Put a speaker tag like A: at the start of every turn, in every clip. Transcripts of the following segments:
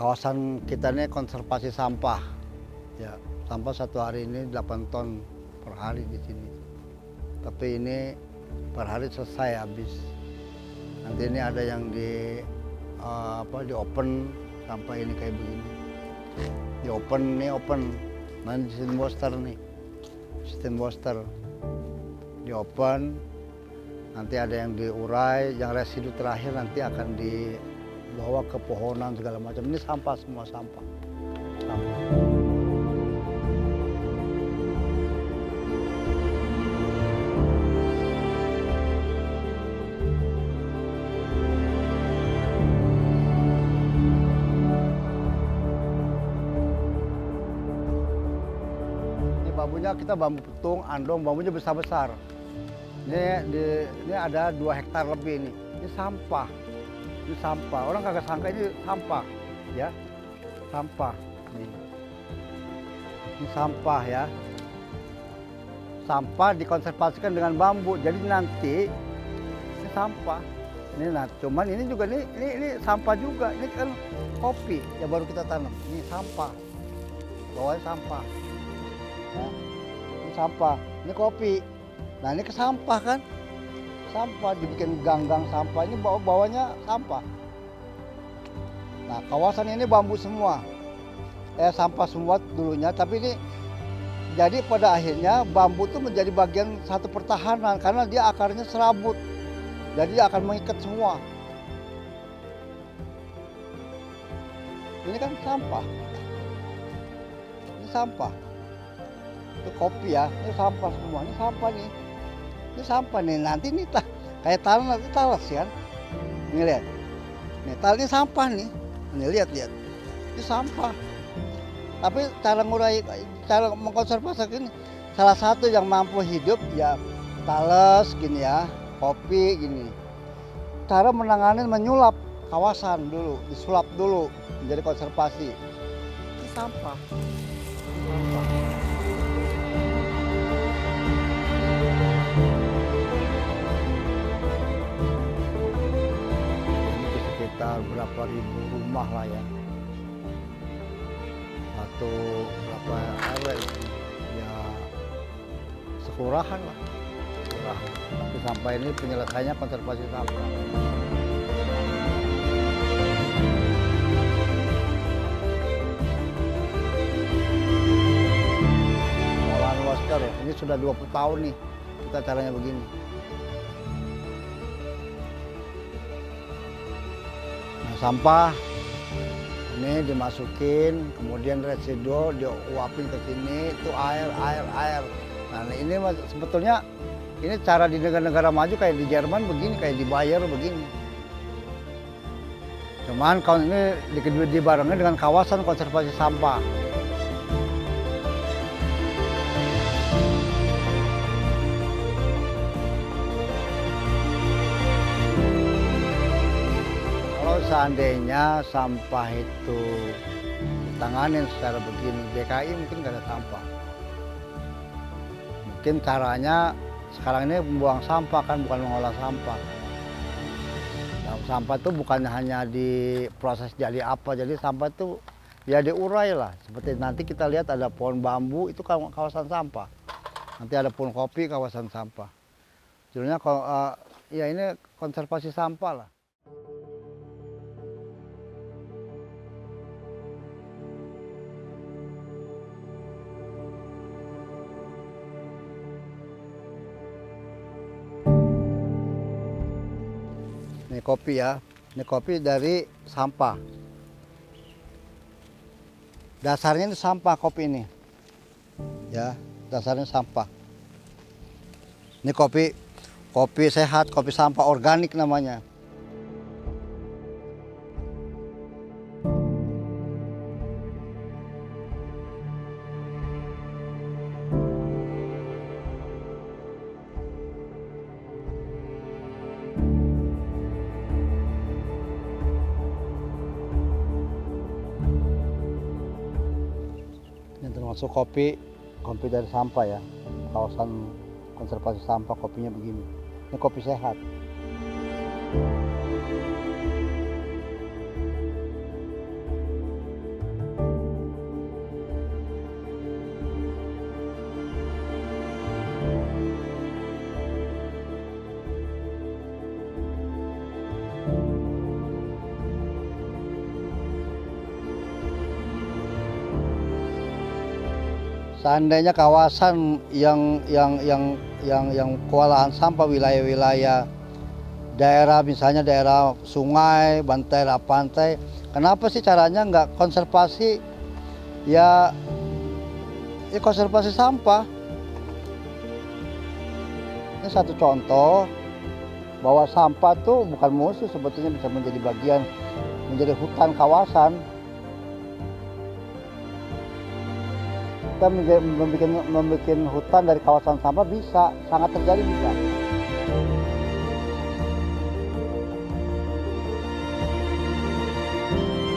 A: Kawasan kita ini konservasi sampah. Ya, sampah satu hari ini 8 ton per hari di sini. Tapi ini per hari selesai habis. Nanti ini ada yang di open sampah ini kayak begini. Di open. Nanti sistem booster nih. Sistem booster. Di open. Nanti ada yang diurai, yang residu terakhir nanti akan dibawa ke pohonan segala macam. Ini sampah, semua sampah. Ini bambunya kita bambu petung, andong, bambunya besar-besar. Ini ada 2 hektar lebih ini. Ini sampah. Ini sampah. Orang kagak sangka ini sampah, ya. Sampah. Ini sampah ya. Sampah dikonservasikan dengan bambu. Jadi nanti ini sampah. Ini cuman ini juga ini sampah juga. Ini kan kopi yang baru kita tanam. Ini sampah. Bawahnya sampah. Ya. Ini sampah. Ini kopi. Nah ini ke sampah kan, sampah dibikin ganggang sampah, ini bawahnya sampah. Nah kawasan ini bambu semua, sampah semua dulunya, tapi ini jadi pada akhirnya bambu itu menjadi bagian satu pertahanan karena dia akarnya serabut, jadi dia akan mengikat semua. Ini kan sampah, ini sampah, itu kopi ya, ini sampah semua, ini sampah nih. Ini sampah nih, nanti nih kayak tanah nanti talas kan. Ini lihat. Nih, ini sampah nih. Ini lihat. Ini sampah. Tapi cara mengkonservasi ini salah satu yang mampu hidup ya talas gini ya, kopi gini. Cara menangani menyulap kawasan dulu, disulap dulu menjadi konservasi. Ini sampah. Berapa ribu rumah lah ya, atau berapa RW ya, sekelurahan lah. Tapi sampai ini penyelesaiannya konservasi sampah. Olahan Oscar ini sudah 20 tahun nih kita caranya begini. Sampah ini dimasukin, kemudian residu diuapin ke sini, itu air. Nah ini sebetulnya ini cara di negara-negara maju kayak di Jerman begini, kayak di Bayer begini. Cuman kalau ini dibarengin dengan kawasan konservasi sampah. Seandainya sampah itu ditanganin secara begini, DKI mungkin nggak ada sampah. Mungkin caranya sekarang ini membuang sampah kan, bukan mengolah sampah. Nah, sampah itu bukan hanya diproses jadi apa, jadi sampah itu ya diurai lah. Seperti nanti kita lihat ada pohon bambu, itu kawasan sampah. Nanti ada pohon kopi, kawasan sampah. Judulnya ya ini konservasi sampah lah. Ini kopi ya, ini kopi dari sampah. Dasarnya itu sampah kopi ini, ya dasarnya sampah. Ini kopi sehat, kopi sampah organik namanya. Termasuk kopi dari sampah ya, kawasan konservasi sampah kopinya begini. Ini kopi sehat. Seandainya kawasan yang kewalahan sampah wilayah-wilayah daerah, misalnya daerah sungai, daerah pantai, kenapa sih caranya nggak konservasi ya konservasi sampah? Ini satu contoh bahwa sampah tuh bukan musuh, sebetulnya bisa menjadi bagian, menjadi hutan kawasan. Kita membuat hutan dari kawasan sampah bisa, sangat terjadi bisa.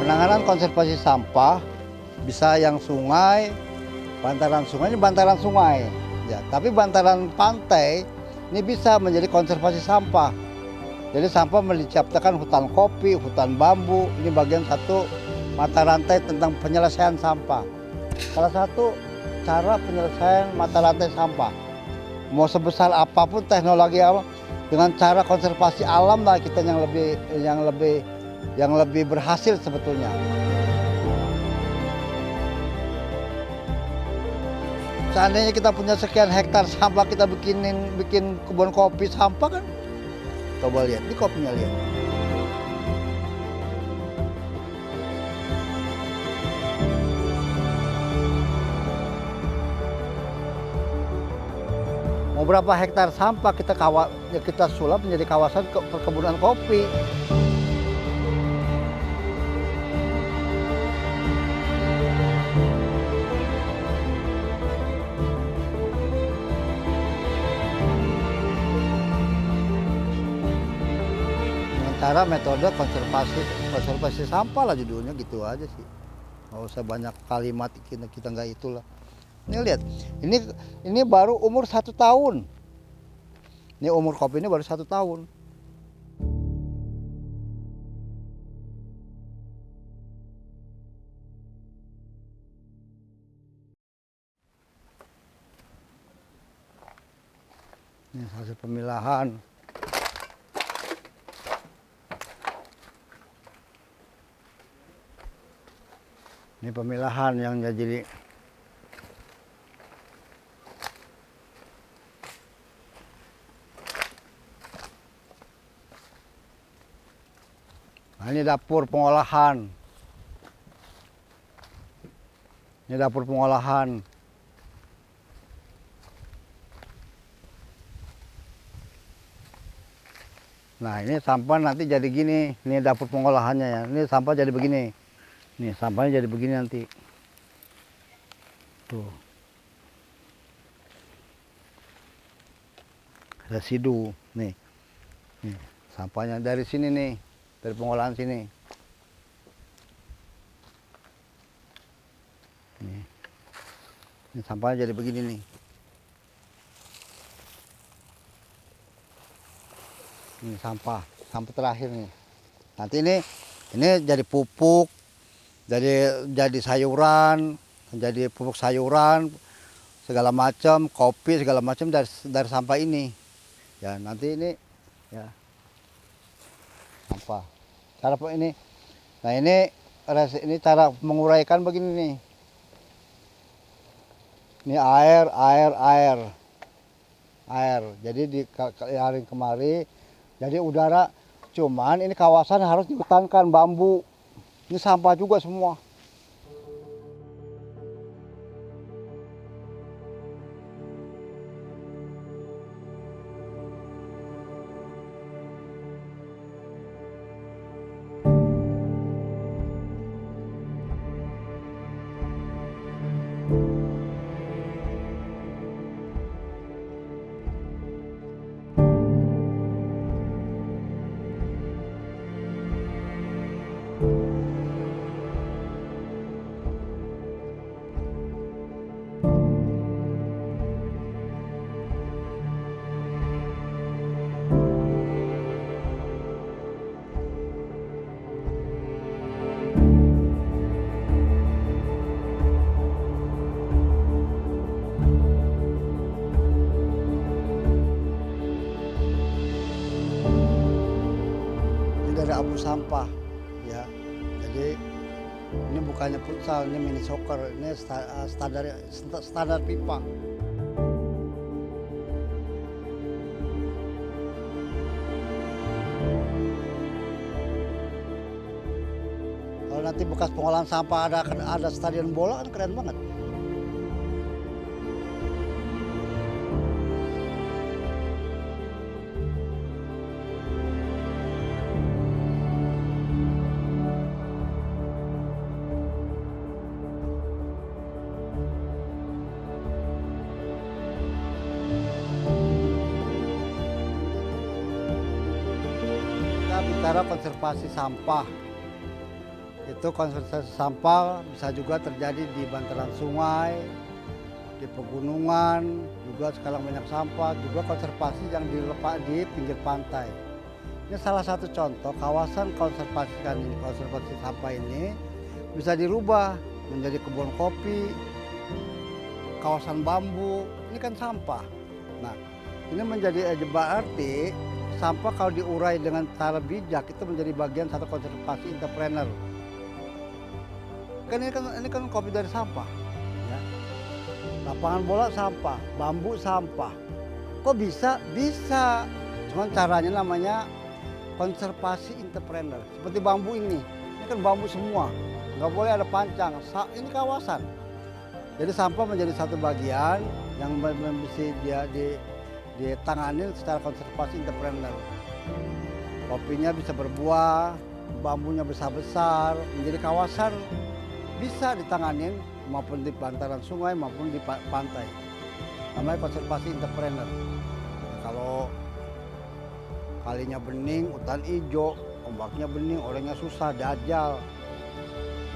A: Penanganan konservasi sampah bisa yang sungai, bantaran sungai ini bantaran sungai, ya. Tapi bantaran pantai ini bisa menjadi konservasi sampah. Jadi sampah menciptakan hutan kopi, hutan bambu. Ini bagian satu mata rantai tentang penyelesaian sampah. Salah satu cara penyelesaian mata rantai sampah. Mau sebesar apapun teknologi apa, dengan cara konservasi alam lah kita yang lebih berhasil sebetulnya. Seandainya kita punya sekian hektar sampah, kita bikin kebun kopi sampah kan. Coba lihat, ini kopinya lihat. Mau berapa hektar sampah kita sulap menjadi kawasan perkebunan kopi. Cara metode konservasi sampah lah judulnya, gitu aja sih. Nggak usah banyak kalimat, kita nggak itulah. Ini lihat, ini baru umur 1 tahun. Ini umur kopi ini baru 1 tahun. Ini hasil pemilahan. Ini pemilahan yang jadi nah, ini dapur pengolahan. Ini dapur pengolahan. Nah, ini sampah nanti jadi gini. Ini dapur pengolahannya ya. Ini sampah jadi begini. Nih, sampahnya jadi begini nanti. Tuh. Residu. Nih. Nih, sampahnya dari sini nih. Dari pengolahan sini. Nih. Ini sampahnya jadi begini nih. Ini sampah terakhir nih. Nanti ini jadi pupuk, jadi sayuran, jadi pupuk sayuran, segala macam, kopi segala macam dari sampah ini. Ya, nanti ini ya sampah. Cara ini. Nah, ini cara menguraikan begini nih. Ini air. Jadi dialirin kemari. Jadi udara, cuman ini kawasan harus dihutankan bambu. Ini sampah juga semua. Dari abu sampah ya. Jadi ini bukannya futsal, ini mini soccer, ini standar pipa. Kalau nanti bekas pengolahan sampah ada stadion bola kan keren banget. Kita bicara konservasi sampah. Itu konservasi sampah bisa juga terjadi di bantaran sungai, di pegunungan, juga sekarang banyak sampah, juga konservasi yang dilepas di pinggir pantai. Ini salah satu contoh kawasan konservasi sampah ini bisa dirubah menjadi kebun kopi, kawasan bambu, ini kan sampah. Nah, ini menjadi berarti sampah kalau diurai dengan cara bijak itu menjadi bagian satu konservasi entrepreneur. Ini kan kopi dari sampah, ya. Lapangan bola sampah, bambu sampah. Kok bisa? Bisa. Cuman caranya namanya konservasi entrepreneur. Seperti bambu ini kan bambu semua, nggak boleh ada pancang. Ini kawasan. Jadi sampah menjadi satu bagian yang bisa ditangani secara konservasi entrepreneur. Kopinya bisa berbuah, bambunya besar-besar, menjadi kawasan. Bisa ditanganin maupun di bantaran sungai maupun di pantai. Namanya konservasi entrepreneur. Kalau kalinya bening, hutan hijau, ombaknya bening, orangnya susah, dajal.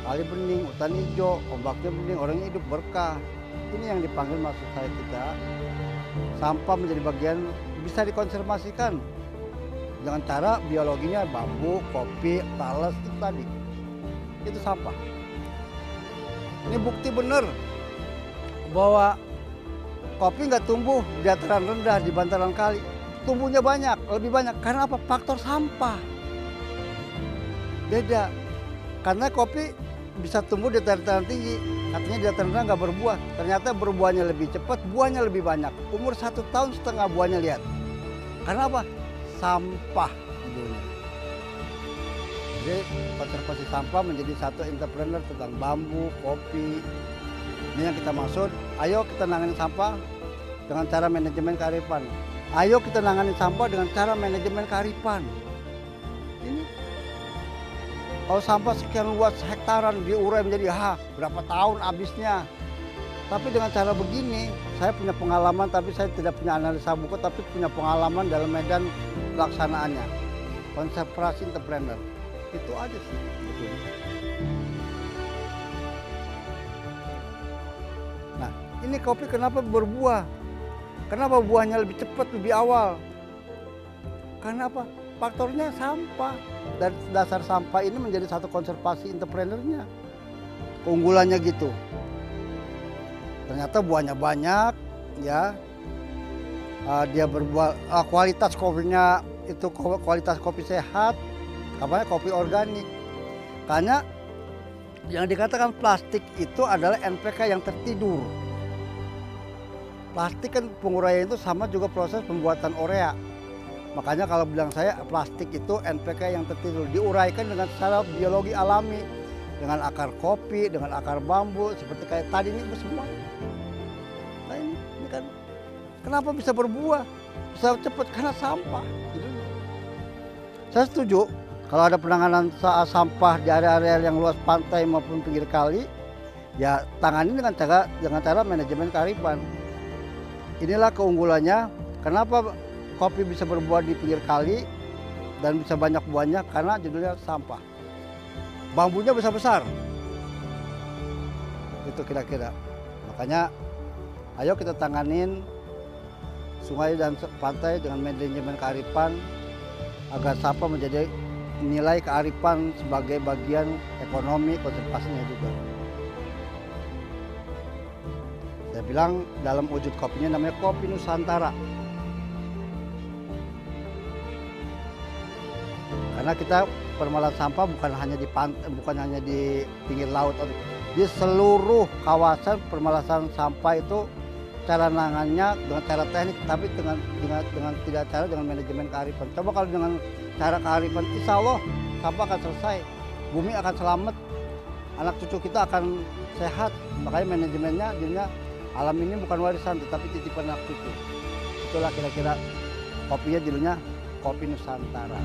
A: Kali bening, hutan hijau, ombaknya bening, orangnya hidup berkah. Ini yang dipanggil maksud saya kita. Sampah menjadi bagian bisa dikonservasikan dengan cara biologinya bambu, kopi, talas itu tadi. Itu sampah. Ini bukti benar bahwa kopi nggak tumbuh di dataran rendah di bantaran kali. Tumbuhnya banyak, lebih banyak. Karena apa? Faktor sampah. Beda. Karena kopi bisa tumbuh di dataran tinggi. Katanya di dataran rendah nggak berbuah. Ternyata berbuahnya lebih cepat, buahnya lebih banyak. Umur 1,5 tahun buahnya lihat. Karena apa? Sampah judulnya. Jadi konservasi sampah menjadi satu entrepreneur tentang bambu, kopi. Ini yang kita maksud, ayo kita nangani sampah dengan cara manajemen kearifan. Ayo kita nangani sampah dengan cara manajemen kearifan. Ini kalau sampah sekian luas hektaran diurai menjadi berapa tahun habisnya. Tapi dengan cara begini, saya punya pengalaman tapi saya tidak punya analisa buku tapi punya pengalaman dalam medan pelaksanaannya. Konservasi entrepreneur. Itu aja sih sebetulnya. Nah, ini kopi kenapa berbuah? Kenapa buahnya lebih cepat, lebih awal? Karena apa? Faktornya sampah. Dan dasar sampah ini menjadi satu konservasi entrepreneurnya. Keunggulannya gitu. Ternyata buahnya banyak, ya. Dia berbuah, kualitas kopinya itu kualitas kopi sehat. Namanya kopi organik. Karena yang dikatakan plastik itu adalah NPK yang tertidur. Plastik kan penguraian itu sama juga proses pembuatan urea. Makanya kalau bilang saya plastik itu NPK yang tertidur. Diuraikan dengan cara biologi alami. Dengan akar kopi, dengan akar bambu. Seperti kayak tadi ini semua. Nah ini kan kenapa bisa berbuah? Bisa cepat karena sampah. Gitu. Saya setuju. Kalau ada penanganan sampah di area-area yang luas pantai maupun pinggir kali, ya tangani dengan cara manajemen kearifan. Inilah keunggulannya. Kenapa kopi bisa berbuah di pinggir kali dan bisa banyak buahnya? Karena judulnya sampah. Bambunya besar-besar. Itu kira-kira. Makanya ayo kita tanganin sungai dan pantai dengan manajemen kearifan agar sampah menjadi nilai kearifan sebagai bagian ekonomi konservasinya juga. Saya bilang dalam wujud kopinya namanya kopi Nusantara. Karena kita permasalahan sampah bukan hanya di pantai, bukan hanya di pinggir laut, di seluruh kawasan permasalahan sampah itu cara nangannya dengan cara teknik, tapi dengan tidak cara dengan manajemen kearifan. Coba kalau dengan cara kearifan, insya Allah sampah akan selesai, bumi akan selamat, anak cucu kita akan sehat. Makanya manajemennya jadinya alam ini bukan warisan tetapi titipan anak cucu. Itulah kira-kira kopinya, judulnya Kopi Nusantara.